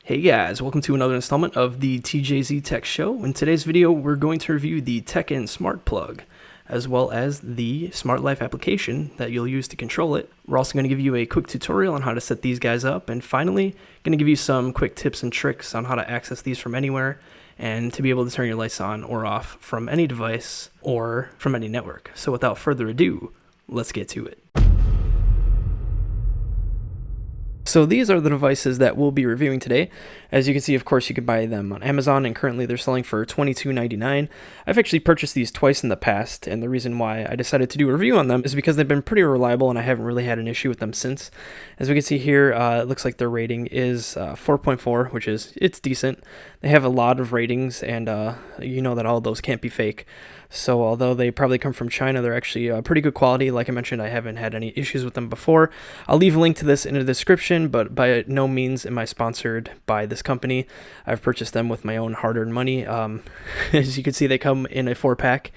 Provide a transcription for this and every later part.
Hey guys, welcome to another installment of the TJZ Tech Show. In today's video, we're going to review the Teckin Smart Plug, as well as the Smart Life application that you'll use to control it. We're also going to give you a quick tutorial on how to set these guys up, and finally, going to give you some quick tips and tricks on how to access these from anywhere, and to be able to turn your lights on or off from any device or from any network. So without further ado, let's get to it. So these are the devices that we'll be reviewing today. As you can see, of course, you can buy them on Amazon, and currently they're selling for $22.99. I've actually purchased these twice in the past, and the reason why I decided to do a review on them is because they've been pretty reliable, and I haven't really had an issue with them since. As we can see here, it looks like their rating is 4.4, which is, it's decent. They have a lot of ratings, and you know that all of those can't be fake. So although they probably come from China, they're actually pretty good quality. Like I mentioned, I haven't had any issues with them before. I'll leave a link to this in the description, but by no means am I sponsored by this company. I've purchased them with my own hard-earned money. As you can see, they come in a 4-pack.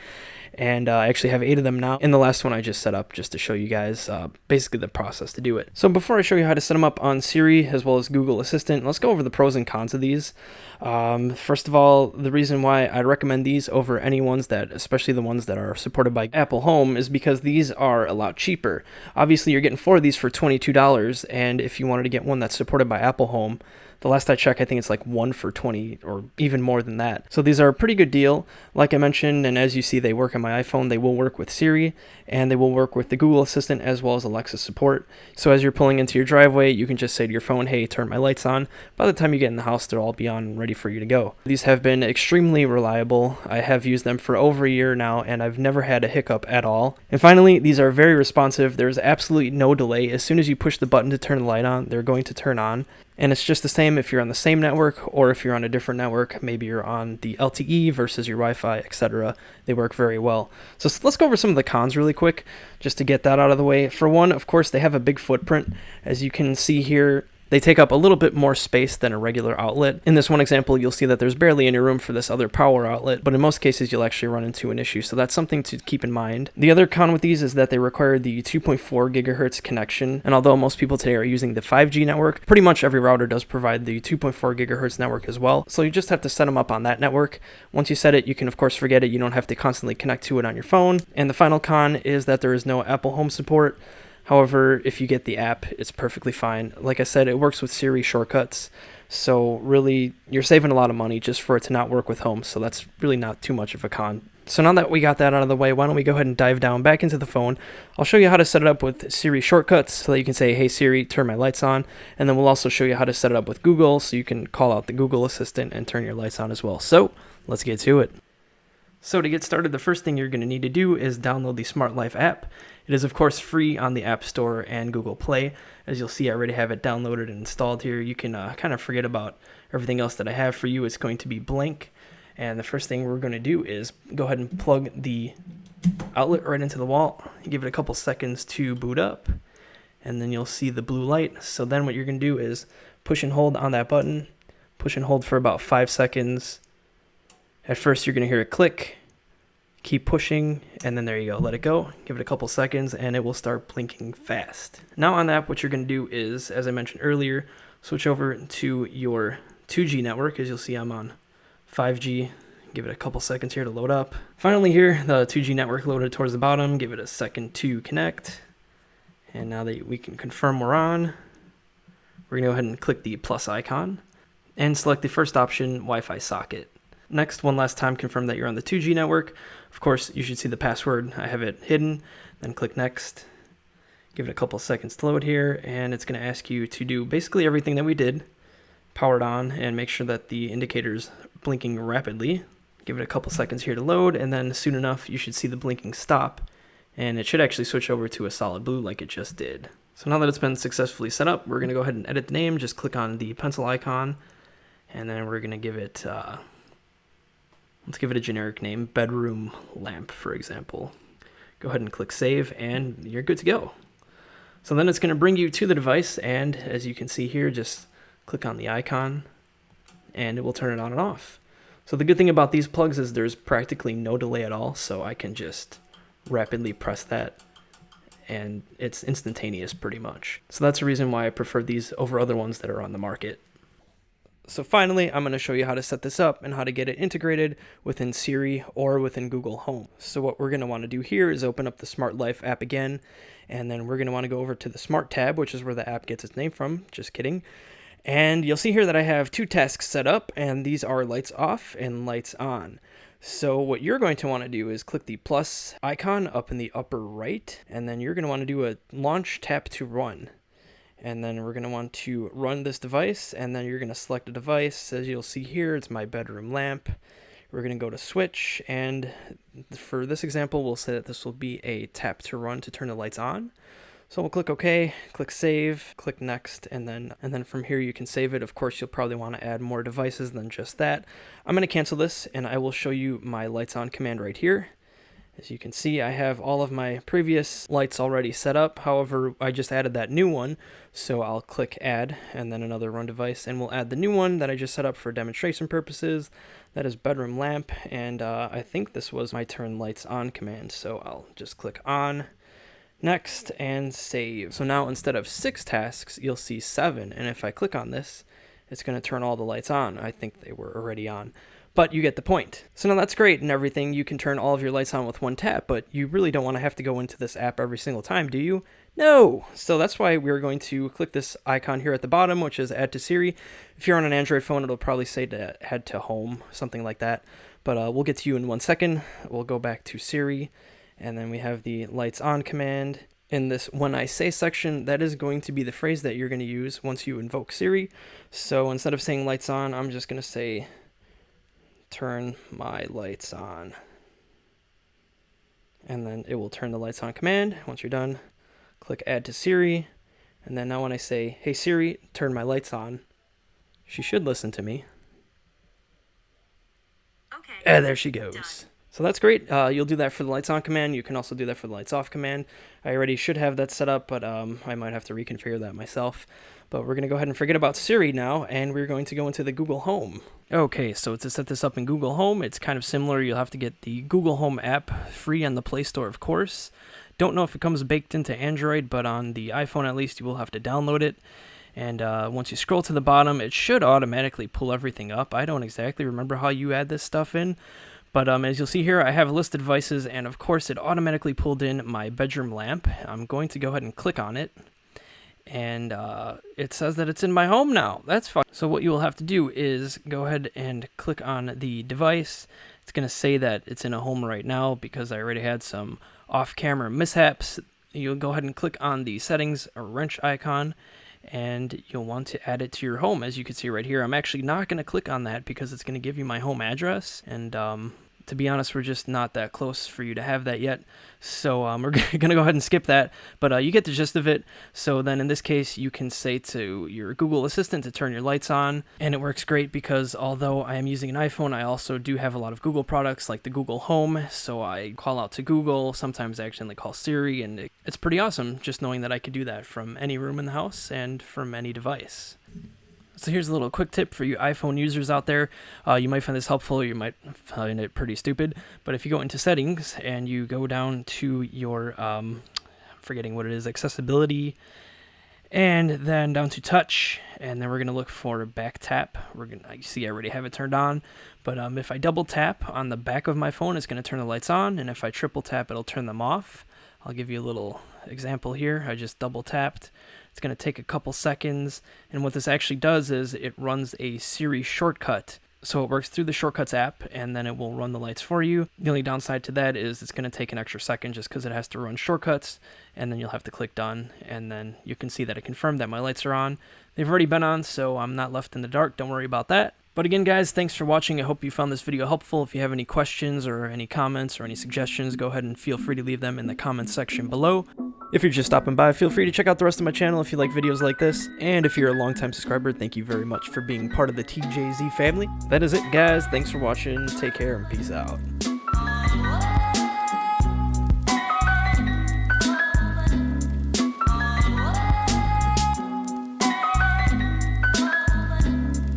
And I actually have 8 of them now. And the last one I just set up just to show you guys basically the process to do it. So before I show you how to set them up on Siri as well as Google Assistant, let's go over the pros and cons of these. First of all, the reason why I recommend these over any ones that, especially the ones that are supported by Apple Home, is because these are a lot cheaper. Obviously, you're getting 4 of these for $22, and if you wanted to get one that's supported by Apple Home, the last I checked, I think it's like 1 for 20 or even more than that. So these are a pretty good deal. Like I mentioned, and as you see, they work on my iPhone. They will work with Siri, and they will work with the Google Assistant as well as Alexa support. So as you're pulling into your driveway, you can just say to your phone, hey, turn my lights on. By the time you get in the house, they'll all be on and ready for you to go. These have been extremely reliable. I have used them for over a year now, and I've never had a hiccup at all. And finally, these are very responsive. There's absolutely no delay. As soon as you push the button to turn the light on, they're going to turn on. And it's just the same if you're on the same network or if you're on a different network. Maybe you're on the LTE versus your Wi-Fi, etc. They work very well. So let's go over some of the cons really quick, just to get that out of the way. For one, of course, they have a big footprint. As you can see here, they take up a little bit more space than a regular outlet. In this one example, you'll see that there's barely any room for this other power outlet, but in most cases, you'll actually run into an issue. So that's something to keep in mind. The other con with these is that they require the 2.4 gigahertz connection. And although most people today are using the 5G network, pretty much every router does provide the 2.4 gigahertz network as well. So you just have to set them up on that network. Once you set it, you can of course forget it. You don't have to constantly connect to it on your phone. And the final con is that there is no Apple Home support. However, if you get the app, it's perfectly fine. Like I said, it works with Siri shortcuts. So really, you're saving a lot of money just for it to not work with Home. So that's really not too much of a con. So now that we got that out of the way, why don't we go ahead and dive down back into the phone. I'll show you how to set it up with Siri shortcuts so that you can say, hey Siri, turn my lights on. And then we'll also show you how to set it up with Google so you can call out the Google Assistant and turn your lights on as well. So let's get to it. So to get started, the first thing you're going to need to do is download the Smart Life app. It is, of course, free on the App Store and Google Play. As you'll see, I already have it downloaded and installed here. You can kind of forget about everything else that I have for you. It's going to be blank. And the first thing we're going to do is go ahead and plug the outlet right into the wall. Give it a couple seconds to boot up. And then you'll see the blue light. So then what you're going to do is push and hold on that button. Push and hold for about 5 seconds. At first, you're going to hear a click. Keep pushing, and then there you go. Let it go. Give it a couple seconds, and it will start blinking fast. Now on the app, what you're going to do is, as I mentioned earlier, switch over to your 2G network. As you'll see, I'm on 5G. Give it a couple seconds here to load up. Finally here, the 2G network loaded towards the bottom. Give it a second to connect. And now that we can confirm we're on, we're going to go ahead and click the plus icon and select the first option, Wi-Fi socket. Next, one last time, confirm that you're on the 2G network. Of course, you should see the password. I have it hidden. Then click Next. Give it a couple seconds to load here, and it's going to ask you to do basically everything that we did. Power it on, and make sure that the indicator's blinking rapidly. Give it a couple seconds here to load, and then soon enough, you should see the blinking stop. And it should actually switch over to a solid blue like it just did. So now that it's been successfully set up, we're going to go ahead and edit the name. Just click on the pencil icon, and then we're going to give it... let's give it a generic name, bedroom lamp, for example. Go ahead and click save, and you're good to go. So then it's going to bring you to the device, and as you can see here, just click on the icon, and it will turn it on and off. So the good thing about these plugs is there's practically no delay at all, so I can just rapidly press that, and it's instantaneous pretty much. So that's the reason why I prefer these over other ones that are on the market. So finally, I'm going to show you how to set this up and how to get it integrated within Siri or within Google Home. So what we're going to want to do here is open up the Smart Life app again, and then we're going to want to go over to the Smart tab, which is where the app gets its name from. Just kidding. And you'll see here that I have 2 tasks set up, and these are lights off and lights on. So what you're going to want to do is click the plus icon up in the upper right, and then you're going to want to do a launch tap to run. And then we're going to want to run this device, and then you're going to select a device. As you'll see here, it's my bedroom lamp. We're going to go to switch, and for this example, we'll say that this will be a tap to run to turn the lights on. So we'll click OK, click Save, click Next, and then from here you can save it. Of course, you'll probably want to add more devices than just that. I'm going to cancel this, and I will show you my lights on command right here. As you can see, I have all of my previous lights already set up. However, I just added that new one, so I'll click Add and then another run device, and we'll add the new one that I just set up for demonstration purposes. That is bedroom lamp, and I think this was my turn lights on command, so I'll just click on, next, and save. So now instead of 6 tasks, you'll see 7, and if I click on this, it's going to turn all the lights on. I think they were already on. But you get the point. So now that's great and everything. You can turn all of your lights on with one tap, but you really don't want to have to go into this app every single time, do you? No! So that's why we're going to click this icon here at the bottom, which is Add to Siri. If you're on an Android phone, it'll probably say to Add to Home, something like that. But we'll get to you in 1 second. We'll go back to Siri, and then we have the lights on command. In this when I say section, that is going to be the phrase that you're going to use once you invoke Siri. So instead of saying lights on, I'm just going to say turn my lights on, and then it will turn the lights on command. Once you're done, click Add to Siri, and then now when I say, hey Siri, turn my lights on, she should listen to me. Okay. And there she goes. Done. So that's great. You'll do that for the lights on command. You can also do that for the lights off command. I already should have that set up, but I might have to reconfigure that myself. But we're going to go ahead and forget about Siri now, and we're going to go into the Google Home. Okay, so to set this up in Google Home, it's kind of similar. You'll have to get the Google Home app free on the Play Store, of course. Don't know if it comes baked into Android, but on the iPhone at least, you will have to download it. And once you scroll to the bottom, it should automatically pull everything up. I don't exactly remember how you add this stuff in. But as you'll see here, I have listed devices, and of course it automatically pulled in my bedroom lamp. I'm going to go ahead and click on it, and it says that it's in my home now. That's fine. So what you will have to do is go ahead and click on the device. It's going to say that it's in a home right now because I already had some off-camera mishaps. You'll go ahead and click on the settings or wrench icon, and you'll want to add it to your home. As you can see right here, I'm actually not going to click on that because it's going to give you my home address, and to be honest, we're just not that close for you to have that yet. So we're going to go ahead and skip that, but you get the gist of it. So then in this case, you can say to your Google Assistant to turn your lights on, and it works great because although I am using an iPhone, I also do have a lot of Google products like the Google Home. So I call out to Google, sometimes I accidentally call Siri, and it's pretty awesome just knowing that I could do that from any room in the house and from any device. So here's a little quick tip for you iPhone users out there. You might find this helpful, you might find it pretty stupid, but if you go into settings and you go down to your, forgetting what it is, accessibility, and then down to touch, and then we're going to look for back tap. You see I already have it turned on, but if I double tap on the back of my phone, it's going to turn the lights on, and if I triple tap, it'll turn them off. I'll give you a little example here. I just double tapped. It's going to take a couple seconds, and what this actually does is it runs a Siri shortcut. So it works through the Shortcuts app, and then it will run the lights for you. The only downside to that is it's going to take an extra second just because it has to run shortcuts, and then you'll have to click done, and then you can see that it confirmed that my lights are on. They've already been on, so I'm not left in the dark. Don't worry about that. But again, guys, thanks for watching. I hope you found this video helpful. If you have any questions or any comments or any suggestions, go ahead and feel free to leave them in the comments section below. If you're just stopping by, feel free to check out the rest of my channel if you like videos like this. And if you're a longtime subscriber, thank you very much for being part of the TJZ family. That is it, guys. Thanks for watching. Take care and peace out.